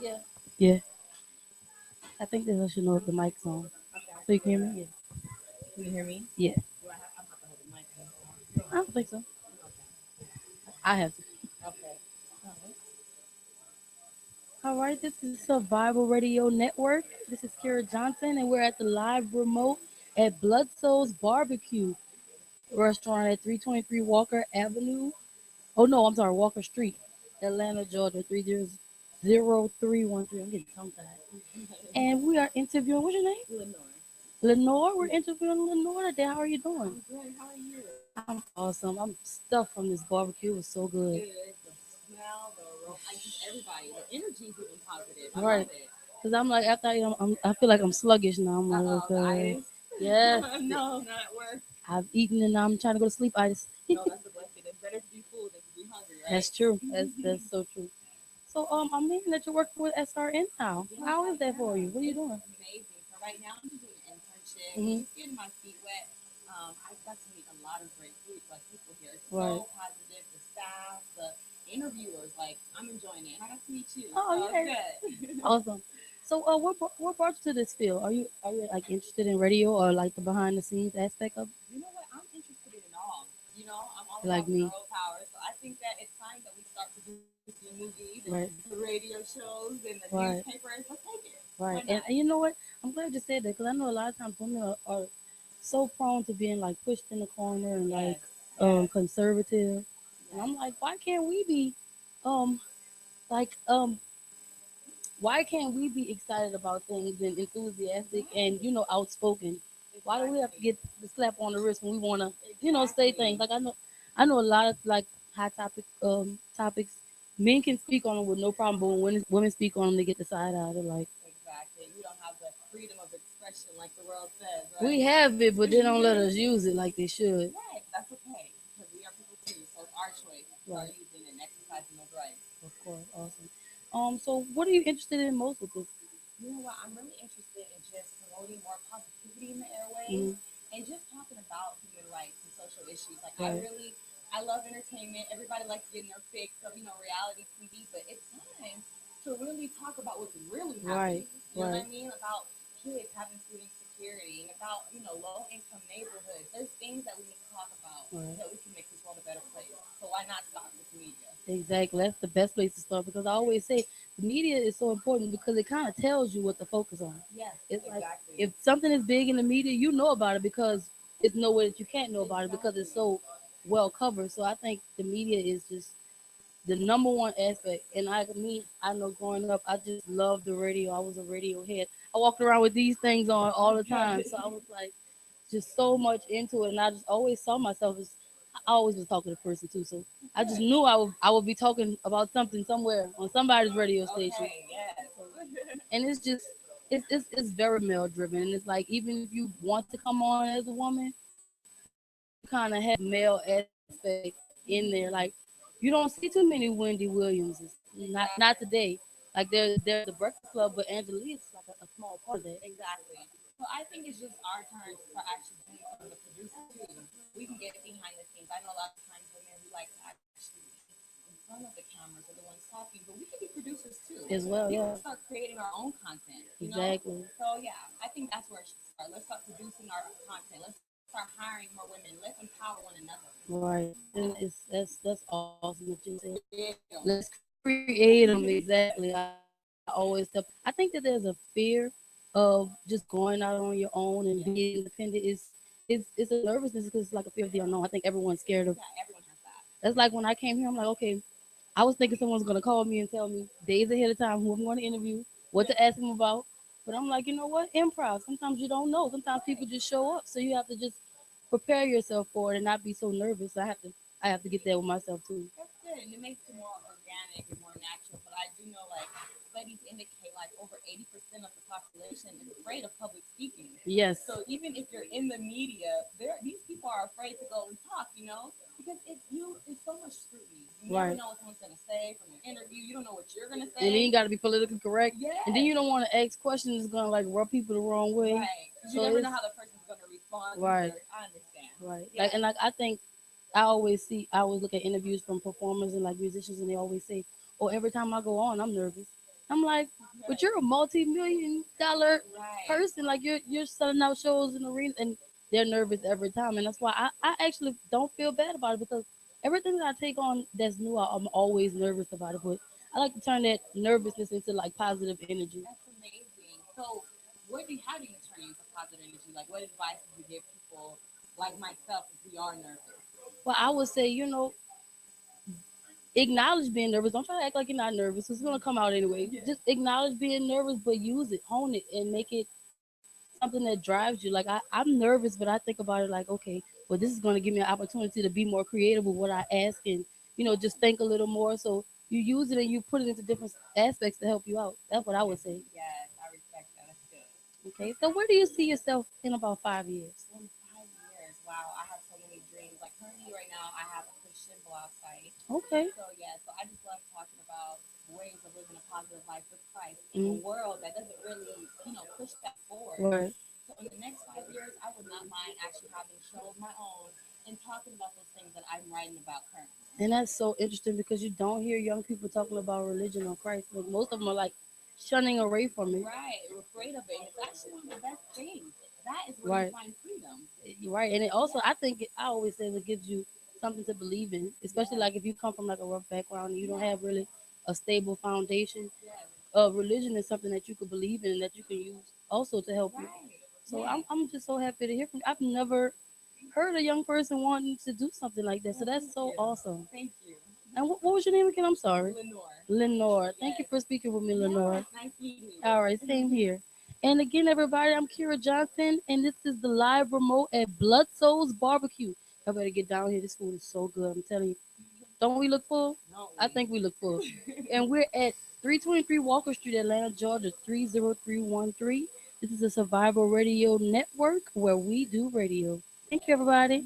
Yeah, I think that I should know if the mic's on. So you can hear me? Can you hear me? Yeah. Yeah. Do I have? I'm about to hold the mic. I don't think so. I have to. Okay. All right, this is Survival Radio Network. This is Kira Johnson, and we're at the live remote at Bludso's Barbecue restaurant at 323 Walker Avenue. Oh, no, I'm sorry, Walker Street, Atlanta, Georgia, 30313. I'm getting tongue tied. And we are interviewing, what's your name? Lenore. Lenore. We're interviewing Lenore today. How are you doing? I'm good. How are you? I'm awesome. I'm stuffed from this barbecue. It was so good. Good. The smell, the aroma, just everybody. The energy is even positive. I Right. love it. Because I'm like, after I feel like I'm sluggish now. I'm like, Uh-oh, the okay. itis? Yes. No, not at work. I've eaten and I'm trying to go to sleep. I just, No, that's a blessing. It's better to be full than to be hungry, right? that's true. That's so true. So I'm hearing that you're working with SRN now. Yes, How I is that for you? am. What are you It's doing? amazing. So right now I'm just doing an internship, Hmm. just getting my feet wet. I got to meet a lot of great people here. It's Right. so positive. The staff, the interviewers, like I'm enjoying it, and I got to meet you. Oh So yeah. it's good. Awesome. So what brought you to this field? Are you like interested in radio or like the behind the scenes aspect of You know what? I'm interested in it all. I'm all it? Like about me? girl power. So I think that it's time that we start producing movies and Right. the radio shows and the Right. newspapers. Let's take it. Why Right. not? And you know what? I'm glad you said that because I know a lot of times women are so prone to being like pushed in the corner and like Yes. Yes. conservative. And Yes. I'm like, why can't we be um like why can't we be excited about things and enthusiastic and Right. outspoken? Why do we have to Exactly. get the slap on the wrist when we want to say things? Exactly. Like I know a lot of like high topics. Men can speak on them with no problem, but when women speak on them, they get the side eye. They're like, Exactly. We don't have the freedom of expression like the world says, we right? have it, but they don't let us use it like they should. Right. That's okay because we are people too. So it's our choice to start Right. using and exercising those rights. Of course, awesome. So what are you interested in most with this? You know what? I'm really interested in just promoting more positivity in the airways Mm-hmm. and just talking about human rights and social issues. Like Right. I love entertainment. Everybody likes getting their fix of reality TV, but it's time to really talk about what's really Right. happening. You know what Right. I mean? About kids having food insecurity and about low income neighborhoods. There's things that we need to talk about so Right. that we can make this world a better place. So why not start with media? Exactly. That's the best place to start because I always say the media is so important because it kind of tells you what to focus on. Yes, It's like exactly. if something is big in the media, you know about it because it's no way that you can't know about it because it's Exactly. so well covered. So I think the media is just the number one aspect. And I know growing up, I just loved the radio. I was a radio head. I walked around with these things on all the time. Okay. So I was like just so much into it, and I just always saw myself as I always was talking to person too. So I just Good. knew I would be talking about something somewhere on somebody's radio station. Okay, yes. And it's very male driven, and it's like even if you want to come on as a woman, you kind of have male aspect in there. Like you don't see too many Wendy Williamses, not Exactly. today. Like there's the Breakfast Club, but Angela is like a small part of that. Exactly. So I think it's just our turn to start actually doing some of the producing too. We can get behind the scenes. I know a lot of times women we like to actually be in front of the cameras or the ones talking, but we can be producers too. As We well, can yeah, start creating our own content. exactly. So yeah, I think that's where it should start. Let's start producing our content. Let's start hiring more women. Let's empower one another. Right. And that's awesome that you said. Create them. Let's create them exactly. I always tell. I think that there's a fear of just going out on your own and Yeah. being independent. It's a nervousness because it's like a fear of the unknown. I think everyone's scared of. Yeah, everyone has that. That's like when I came here. I'm like, okay, I was thinking someone's gonna call me and tell me days ahead of time who I'm going to interview, what Yeah. to ask them about. But I'm like, you know what? Improv. Sometimes you don't know. Sometimes people Right. just show up. So you have to just prepare yourself for it and not be so nervous. I have to get that with myself too. That's good, and it makes it more organic and more natural. But I do know, like studies indicate, like over 80% of the population is afraid of public speaking. Yes. So even if you're in the media, these people are afraid to go and talk, because it's so much scrutiny. You never Right. know what someone's gonna say from an interview. You don't know what you're gonna And then you say. got to be politically correct. And then Yes, you don't want to ask questions that's gonna like rub people the wrong way. right. Because you So never know it's how the person's gonna respond right, either. I understand. right. Like Yes. and like I think I always look at interviews from performers and like musicians, and they always say, "Oh, every time I go on, I'm nervous." I'm like, but Right. you're a multi-million-dollar Right. person. Like you're selling out shows in arenas, and they're nervous every time. And that's why I actually don't feel bad about it because everything that I take on that's new, I'm always nervous about it. But I like to turn that nervousness into like positive energy. That's amazing. So, how do you turn it into positive energy? Like, what advice would you give people like myself if we are nervous? Well, I would say, acknowledge being nervous. Don't try to act like you're not nervous. It's gonna come out anyway. Yeah. Just acknowledge being nervous, but use it, hone it, and make it something that drives you. Like I'm nervous, but I think about it like, okay, well, this is gonna give me an opportunity to be more creative with what I ask, and just think a little more. So you use it and you put it into different aspects to help you out. That's what I would say. Yes, I respect that. That's good. Okay, so where do you see yourself in about 5 years? In 5 years, wow, I have so many dreams. Like currently, right now, I have a Christian blog site. Okay. So yeah, so I just love talking about ways of living a positive life with Christ in a Mm, world that doesn't really, push that forward. right. So in the next 5 years, I would not mind actually having a show of my own and talking about those things that I'm writing about currently. And that's so interesting because you don't hear young people talking about religion or Christ. Like most of them are like shunning away from it. Right, we're afraid of it, and it's actually one of the best things. That is where you Right. find freedom. Right. And it also, I think, I always say it gives you something to believe in, especially Yes, like if you come from like a rough background and you don't have really a stable foundation. yes, Religion is something that you could believe in and that you can use also to help you. right, So yes. I'm just so happy to hear from you. I've never heard a young person wanting to do something like that. So Well, that's thank so you, awesome. thank you, And what was your name again? I'm sorry. Lenore. Lenore. Thank you Yes, for speaking with me, yes, Lenore. nice meeting you. All right, same here. And again, everybody, I'm Kira Johnson, and this is the live remote at Bludso's Barbecue. I better get down here. This food is so good. I'm telling you. Don't we look full? No, I think we look full. And we're at 323 Walker Street, Atlanta, Georgia, 30313. This is a Survival Radio Network where we do radio. Thank you, everybody.